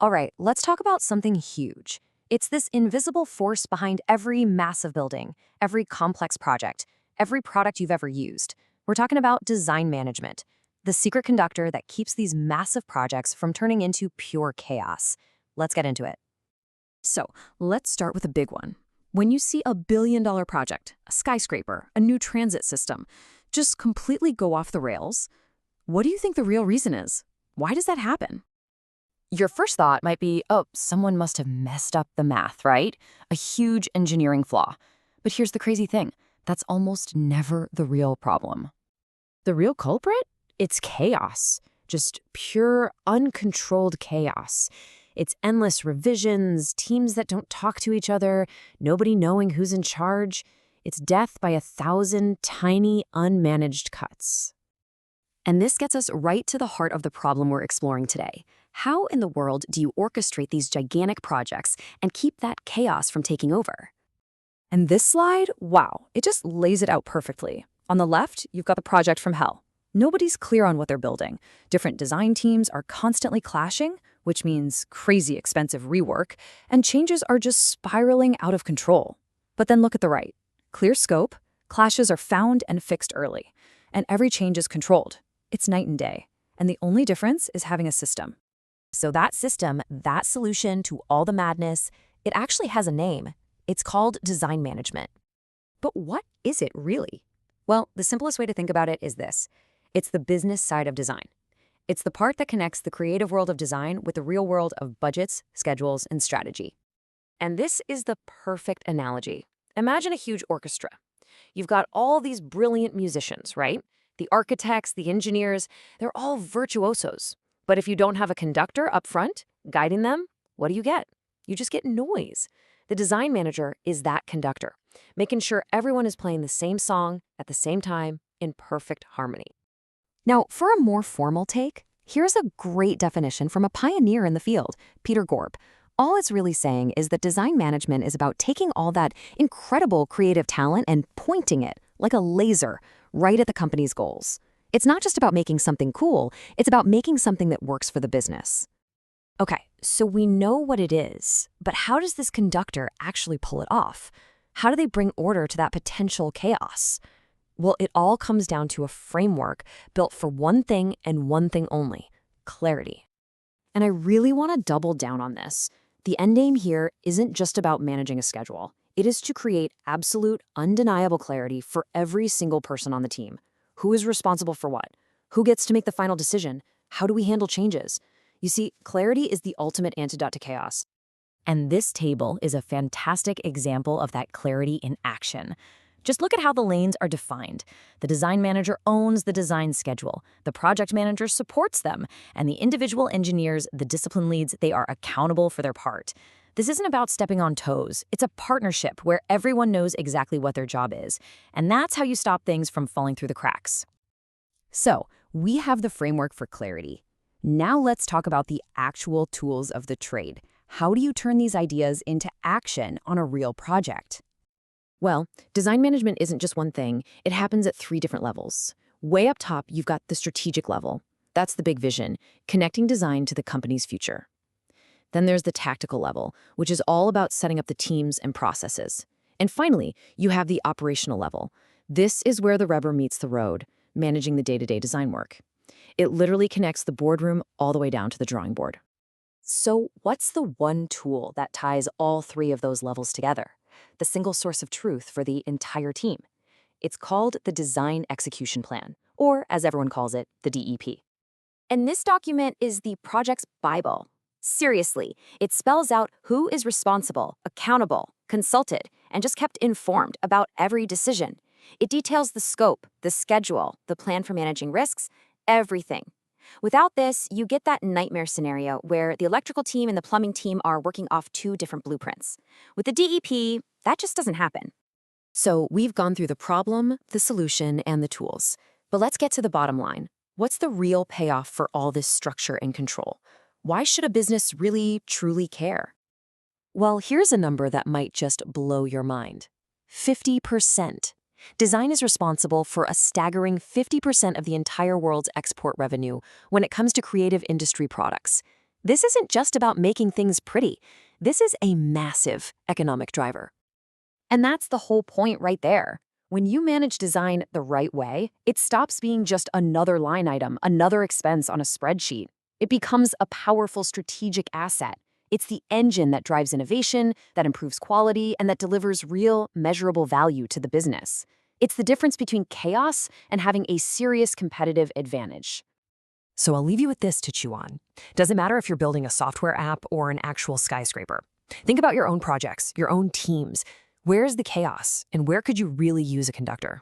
All right, let's talk about something huge. It's this invisible force behind every massive building, every complex project, every product you've ever used. We're talking about design management, the secret conductor that keeps these massive projects from turning into pure chaos. Let's get into it. So let's start with a big one. When you see a billion-dollar project, a skyscraper, a new transit system, just completely go off the rails, what do you think the real reason is? Why does that happen? Your first thought might be, oh, someone must have messed up the math, right? A huge engineering flaw. But here's the crazy thing. That's almost never the real problem. The real culprit? It's chaos. Just pure, uncontrolled chaos. It's endless revisions, teams that don't talk to each other, nobody knowing who's in charge. It's death by 1,000 tiny, unmanaged cuts. And this gets us right to the heart of the problem we're exploring today. How in the world do you orchestrate these gigantic projects and keep that chaos from taking over? And this slide, wow, it just lays it out perfectly. On the left, you've got the project from hell. Nobody's clear on what they're building. Different design teams are constantly clashing, which means crazy expensive rework, and changes are just spiraling out of control. But then look at the right. Clear scope, clashes are found and fixed early, and every change is controlled. It's night and day, and the only difference is having a system. So that system, that solution to all the madness, it actually has a name. It's called design management. But what is it really? Well, the simplest way to think about it is this. It's the business side of design. It's the part that connects the creative world of design with the real world of budgets, schedules, and strategy. And this is the perfect analogy. Imagine a huge orchestra. You've got all these brilliant musicians, right? The architects, the engineers, they're all virtuosos. But if you don't have a conductor up front, guiding them, what do you get? You just get noise. The design manager is that conductor, making sure everyone is playing the same song at the same time in perfect harmony. Now, for a more formal take, here's a great definition from a pioneer in the field, Peter Gorb. All it's really saying is that design management is about taking all that incredible creative talent and pointing it, like a laser, right at the company's goals. It's not just about making something cool, it's about making something that works for the business. Okay, so we know what it is, but how does this conductor actually pull it off? How do they bring order to that potential chaos? Well, it all comes down to a framework built for one thing and one thing only, clarity. And I really want to double down on this. The end game here isn't just about managing a schedule. It is to create absolute, undeniable clarity for every single person on the team. Who is responsible for what? Who gets to make the final decision? How do we handle changes? You see, clarity is the ultimate antidote to chaos. And this table is a fantastic example of that clarity in action. Just look at how the lanes are defined. The design manager owns the design schedule. The project manager supports them. And the individual engineers, the discipline leads, they are accountable for their part. This isn't about stepping on toes. It's a partnership where everyone knows exactly what their job is. And that's how you stop things from falling through the cracks. So, we have the framework for clarity. Now let's talk about the actual tools of the trade. How do you turn these ideas into action on a real project? Well, design management isn't just one thing. It happens at 3 different levels. Way up top, you've got the strategic level. That's the big vision, connecting design to the company's future. Then there's the tactical level, which is all about setting up the teams and processes. And finally, you have the operational level. This is where the rubber meets the road, managing the day-to-day design work. It literally connects the boardroom all the way down to the drawing board. So what's the one tool that ties all 3 of those levels together? The single source of truth for the entire team. It's called the Design Execution Plan, or as everyone calls it, the DEP. And this document is the project's Bible. Seriously, it spells out who is responsible, accountable, consulted, and just kept informed about every decision. It details the scope, the schedule, the plan for managing risks, everything. Without this, you get that nightmare scenario where the electrical team and the plumbing team are working off 2 different blueprints. With the DEP, that just doesn't happen. So we've gone through the problem, the solution, and the tools. But let's get to the bottom line. What's the real payoff for all this structure and control? Why should a business really, truly care? Well, here's a number that might just blow your mind. 50%. Design is responsible for a staggering 50% of the entire world's export revenue when it comes to creative industry products. This isn't just about making things pretty. This is a massive economic driver. And that's the whole point right there. When you manage design the right way, it stops being just another line item, another expense on a spreadsheet. It becomes a powerful strategic asset. It's the engine that drives innovation, that improves quality, and that delivers real, measurable value to the business. It's the difference between chaos and having a serious competitive advantage. So I'll leave you with this to chew on. Doesn't matter if you're building a software app or an actual skyscraper. Think about your own projects, your own teams. Where's the chaos, and where could you really use a conductor?